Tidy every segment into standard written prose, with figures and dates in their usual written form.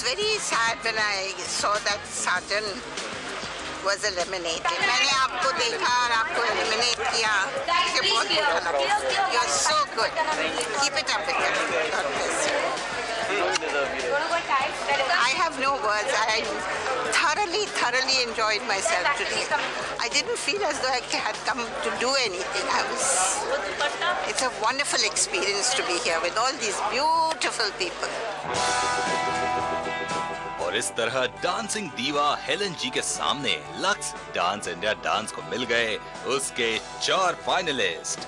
very sad when I saw that Sajan was eliminated. मैंने आपको देखा और आपको eliminate किया, मुझे बहुत बुरा लगा. You are so good. Keep it up again. God bless you. I have no words. I thoroughly enjoyed myself today. I didn't feel as though I had come to do anything. It's a wonderful experience to be here with all these beautiful people. और इस तरह dancing दीवा Helen जी के सामने lux dance India dance को मिल गए उसके 4 finalist.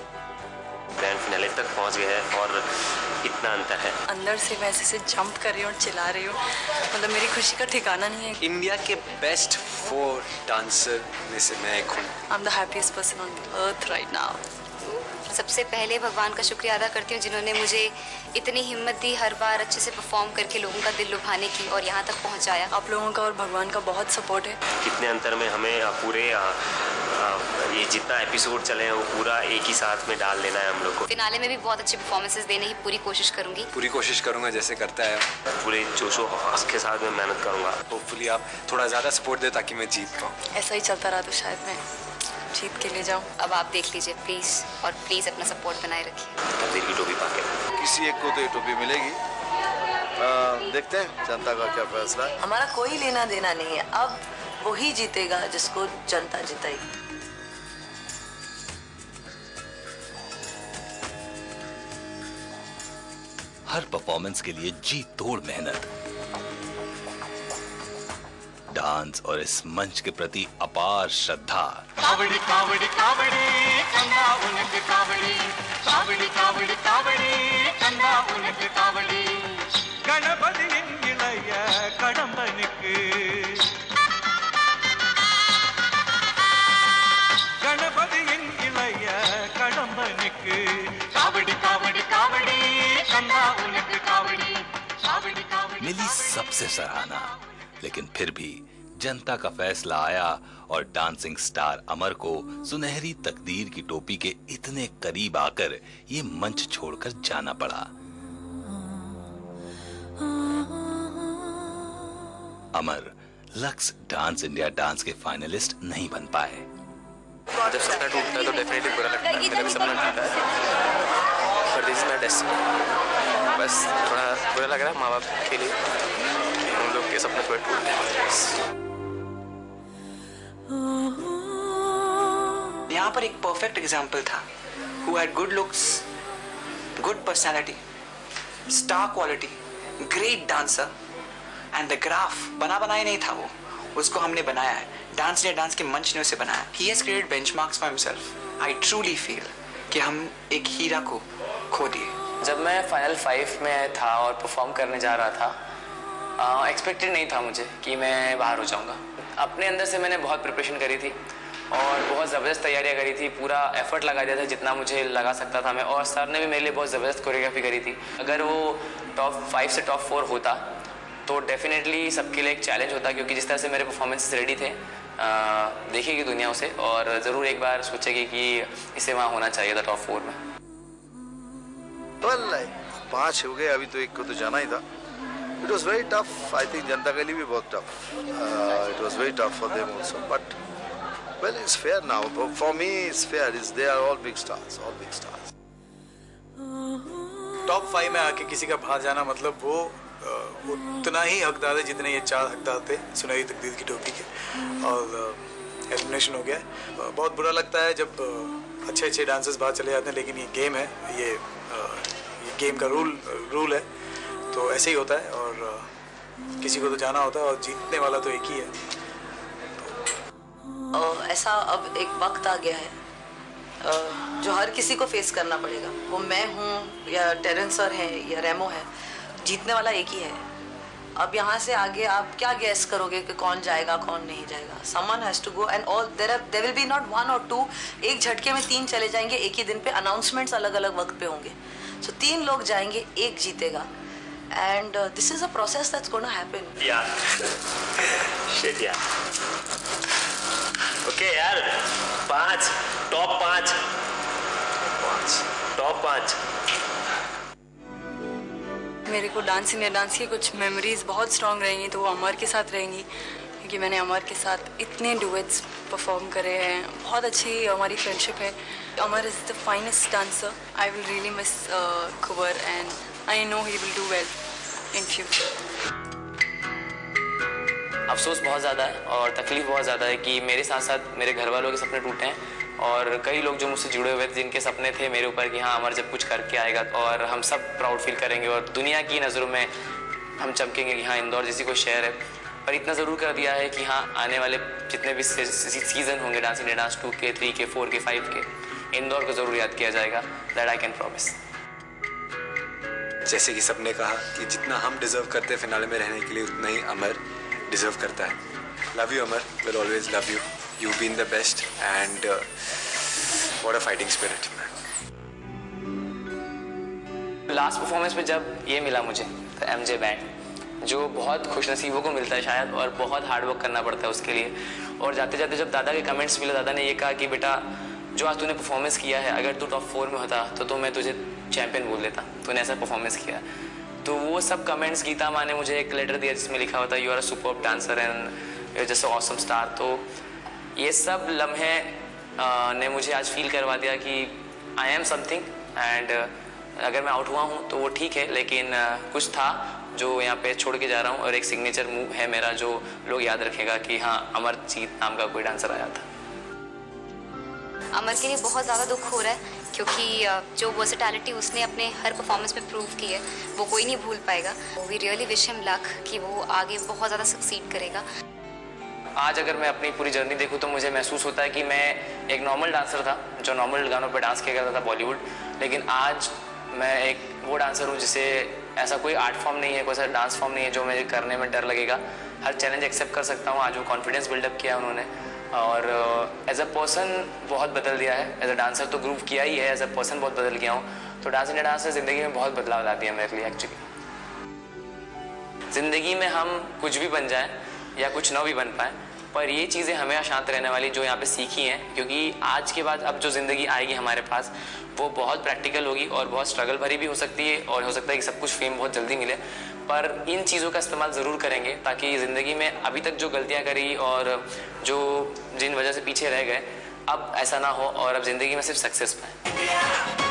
Grand finale तक पहुंच गए हैं और इतना अंतर है। अंदर से मैं ऐसे जंप कर रही हूँ और चिल्ला रही हूँ, मतलब मेरी खुशी का ठिकाना नहीं है। इंडिया के बेस्ट 4 डांसर में से मैं एक हूँ। I'm the happiest person on earth right now. सबसे पहले भगवान का शुक्रिया अदा करती हूँ जिन्होंने मुझे इतनी हिम्मत दी हर बार अच्छे से परफॉर्म करके लोगों का दिल लुभाने की और यहाँ तक पहुँचाया। आप लोगों का और भगवान का बहुत सपोर्ट है। कितने अंतर में हमें पूरे ये जितना एपिसोड चले हैं वो पूरा एक ही साथ में डाल देना है हम लोग को। फिनाले में भी बहुत अच्छे परफॉर्मेंसेस देने की पूरी कोशिश करूँगी। पूरी कोशिश करूँगा जैसे करता है। पूरे जोशो हौस के साथ मैं मेहनत करूँगा। होपफुली आप थोड़ा ज़्यादा सपोर्ट दे ताकि मैं जीत पाऊँ। ऐसा ही चलता रहा तो शायद मैं जीत के ले जाऊँ। अब आप देख लीजिए प्लीज़, और प्लीज़ अपना सपोर्ट बनाए रखिए। दिल की टोपी पाके किसी एक को तो ये टोपी मिलेगी। देखते हैं जनता का क्या फैसला है। हमारा कोई लेना देना नहीं है, अब वही जीतेगा जिसको जनता जिताएगी। हर परफॉर्मेंस के लिए जी तोड़ मेहनत, डांस और इस मंच के प्रति अपार श्रद्धा। कावड़ी कावड़ी कावड़ी कंदा उनके कावड़ी, कावड़ी कावड़ी कावड़ी कंदा उनके कावड़ी, गणपति इंगिलय கடம்பனுக்கு, गणपति इंगिलय கடம்பனுக்கு, कावड़ी कावड़ी कावड़ी कंदा उनके कावड़ी, कावड़ी कावड़ी। मिली सबसे सराहना, लेकिन फिर भी जनता का फैसला आया और डांसिंग स्टार अमर को सुनहरी तकदीर की टोपी के इतने करीब आकर ये मंच छोड़कर जाना पड़ा। अमर लक्स डांस इंडिया डांस के फाइनलिस्ट नहीं बन पाए। जब सपना टूटता है तो डेफिनेटली बुरा लगता है। मेरा भी सपना टूटा है, पर दिस इज माय डेस्टिनी। बस थोड़ा बुरा लग रहा है माँ बाप के लिए, हम लोग के सपने थोड़े टूट गए। यहाँ पर एक परफेक्ट एग्जाम्पल था, who had good looks, good personality, star quality, great dancer, and the graph बना बनाया नहीं था वो, उसको हमने बनाया है। डांस ने डांस के मंच ने उसे बनाया। He has created benchmarks for himself. I truly feel कि हम एक हीरा को खो दिए। जब मैं फाइनल 5 में था और परफॉर्म करने जा रहा था, एक्सपेक्टेड नहीं था मुझे कि मैं बाहर हो जाऊंगा। अपने अंदर से मैंने बहुत प्रिपरेशन करी थी और बहुत ज़बरदस्त तैयारियां करी थी, पूरा एफर्ट लगा दिया था जितना मुझे लगा सकता था मैं, और सर ने भी मेरे लिए बहुत ज़बरदस्त कोरियोग्राफी करी थी। अगर वो टॉप 5 से टॉप 4 होता तो डेफिनेटली सबके लिए एक चैलेंज होता, क्योंकि जिस तरह से मेरे परफॉर्मेंसेस रेडी थे, देखेगी दुनिया उसे और ज़रूर एक बार सोचेगी कि इसे वहाँ होना चाहिए था टॉप 4 में। 5 हो गए, अभी तो एक को तो जाना ही था। It was very tough. I think जनता के लिए भी बहुत tough. It was very tough for them also. But well, it's fair now. For me, it's fair. They are all big stars. All big stars. Top 5 में आके किसी का बाहर जाना मतलब वो उतना ही हकदार है जितने ये 4 हकदार थे सुनहरी तकदीर की टोपी के, और एलिमिनेशन हो गया। बहुत बुरा लगता है जब अच्छे डांसर्स बाहर चले जाते हैं, लेकिन ये गेम है, ये गेम का रूल है, तो ऐसे ही होता है और किसी को तो जाना होता है और जीतने वाला तो एक ही है। ऐसा अब एक वक्त आ गया है जो हर किसी को फेस करना पड़ेगा। वो मैं हूँ या टेरेंस सर है या रेमो है, जीतने वाला एक ही है। अब यहाँ से आगे आप क्या गेस करोगे कि कौन जाएगा कौन नहीं जाएगा? Someone has to go and all there will be not 1 or 2, एक झटके में 3 चले जाएंगे एक ही दिन पे। अनाउंसमेंट्स अलग अलग वक्त पे होंगे, so 3 लोग जाएंगे, एक जीतेगा, and this is a process that's going to happen. Yeah. Shit yeah. Okay यार, 5 टॉप 5 टॉप 5। मेरे को डांस इंडिया डांस की कुछ मेमोरीज बहुत स्ट्रॉन्ग रहेंगी तो वो अमर के साथ रहेंगी, क्योंकि मैंने अमर के साथ इतने डुएट्स परफॉर्म करे हैं। बहुत अच्छी हमारी फ्रेंडशिप है। Amar is the finest dancer. I will really miss Kunwar and I know he will do well in future. अफसोस बहुत ज़्यादा है और तकलीफ बहुत ज़्यादा है कि मेरे साथ साथ मेरे घर वालों के सपने टूटे हैं और कई लोग जो मुझसे जुड़े हुए थे जिनके सपने थे मेरे ऊपर कि हाँ अमर जब कुछ करके आएगा और हम सब प्राउड फील करेंगे और दुनिया की नज़रों में हम चमकेंगे कि हाँ इंदौर जैसी कोई शहर है। पर इतना ज़रूर कर दिया है कि हाँ आने वाले जितने भी सीज़न होंगे डांस इंडिया डांस 2 के 3 के 4 के 5 के, इंदौर को ज़रूर याद किया जाएगा। That I can promise. जैसे कि सबने कहा कि जितना हम डिजर्व करते हैं फिनाले में रहने के लिए उतना ही अमर डिजर्व करता है। Love you Amar, will always love you, you been the best and what a fighting spirit. Last performance में जब ये मिला मुझे तो एमजे बैंड, जो बहुत खुशनसीबों को मिलता है शायद और बहुत हार्ड वर्क करना पड़ता है उसके लिए। और जाते जाते जब दादा के कमेंट्स मिले, दादा ने ये कहा कि बेटा जो आज तूने परफॉर्मेंस किया है अगर तू टॉप 4 में होता तो मैं तुझे चैंपियन बोल देता, तूने ऐसा परफॉर्मेंस किया। तो वो सब कमेंट्स गीता माँ ने मुझे एक लेटर दिया जिसमें लिखा हुआ था you are a superb dancer and you are just awesome star. तो ये सब लम्हे ने मुझे आज फील करवा दिया कि आई एम समथिंग एंड अगर मैं आउट हुआ हूँ तो वो ठीक है, लेकिन कुछ था जो यहाँ पे छोड़ के जा रहा हूँ और एक सिग्नेचर मूव है मेरा जो लोग याद रखेगा कि हाँ अमरजीत नाम का कोई डांसर आया था। अमर के लिए बहुत ज़्यादा दुख हो रहा है क्योंकि जो वर्सेटैलिटी उसने अपने हर परफॉर्मेंस में प्रूव की है वो कोई नहीं भूल पाएगा। We really wish him luck कि वो आगे बहुत ज़्यादा सक्सीड करेगा। आज अगर मैं अपनी पूरी जर्नी देखूँ तो मुझे महसूस होता है कि मैं एक नॉर्मल डांसर था जो नॉर्मल गानों पर डांस किया करता था बॉलीवुड, लेकिन आज मैं एक वो डांसर हूँ जिसे ऐसा कोई आर्ट फॉर्म नहीं है, कोई ऐसा डांस फॉर्म नहीं है जो मुझे करने में डर लगेगा। हर चैलेंज एक्सेप्ट कर सकता हूँ। आज वो कॉन्फिडेंस बिल्डअप किया उन्होंने और एज अ पर्सन बहुत बदल दिया है। एज अ डांसर तो ग्रूव किया ही है, एज अ पर्सन बहुत बदल गया हूँ। तो डांस इंडिया डांस ने ज़िंदगी में बहुत बदलाव ला दिया मेरे लिए। एक्चुअली ज़िंदगी में हम कुछ भी बन जाएं या कुछ न भी बन पाएँ, पर ये चीज़ें हमेशा शांत रहने वाली जो यहाँ पे सीखी हैं, क्योंकि आज के बाद अब जो ज़िंदगी आएगी हमारे पास वो बहुत प्रैक्टिकल होगी और बहुत स्ट्रगल भरी भी हो सकती है और हो सकता है कि सब कुछ फेम बहुत जल्दी मिले, पर इन चीज़ों का इस्तेमाल ज़रूर करेंगे ताकि ज़िंदगी में अभी तक जो गलतियाँ करी और जो जिन वजह से पीछे रह गए अब ऐसा ना हो और अब ज़िंदगी में सिर्फ सक्सेस पाए।